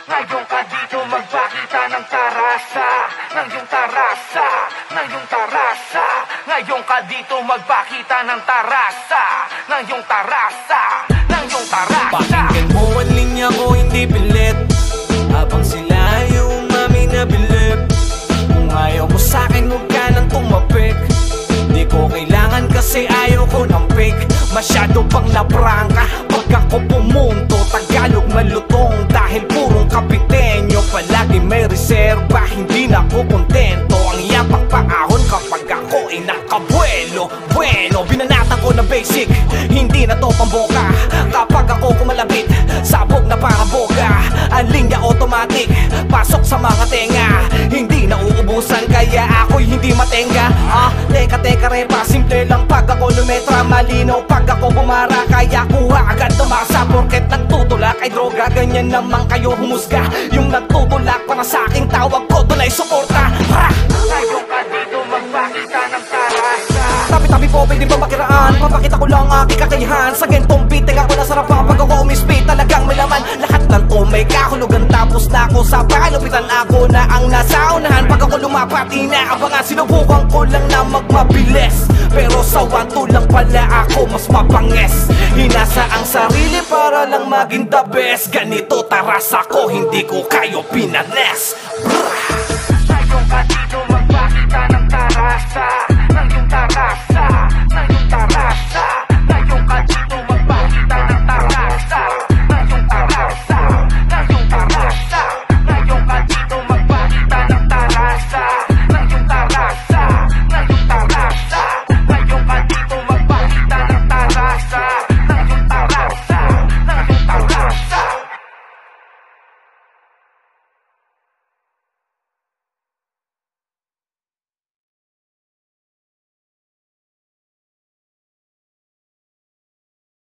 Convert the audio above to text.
Ngayon ka dito magpakita ng tarasa, ng iyong tarasa, ng iyong tarasa. Ngayon ka dito magpakita ng tarasa, ng iyong tarasa, ng iyong tarasa. Pakinggan mo ang linya ko, hindi pilit, habang sila yung mami na bilip. Kung ayaw mo sa'kin, huwag ka nang tumapik. Di ko kailangan kasi ayaw ko ng pick. Masyado pang labrangka pag ako pumunto. Tagalog malutong dahil purong kapitenyo. Palagi may reserba, hindi na ako kontento. Ang yapak paahon kapag ako ay nakabuelo. Bueno, binanatan ko na basic, hindi na to pamboka. Kapag ako kumalabit, sabog na parang boga. Ang linya automatic, pasok sa mga tenga. Hindi na uubusan kaya ako'y hindi matenga. Teka repa, simple lang pag ako lumetra. Malinaw pag ako bumara, kaya kuha agad tumasa. Porket nagtutulak ay droga, ganyan naman kayo humusga. Yung nagtutulak para sa aking tawag ko, doon ay suporta. Ngayon ka dito magpakita ng tarasa. Tabi-tabi po, pwede ba makiraan? Papakita ko lang aking kakayahan. Sa gentong beating ako nasarapan. Pag ako umispit, talagang may laman. Lahat ng to may kahulugan. Tapos na ako sa palupitan, ako na ang nasa unahan. Pag ako lumapat, inaabangan. Sinubukan ko lang na magmabilis, pero sa wanto lang pala ako mas mapanges. Hinasa ang sarili para lang maging the best. Ganito taras ako, hindi ko kayo pinanes. Ngayon ka dito magpakita ng tarasa,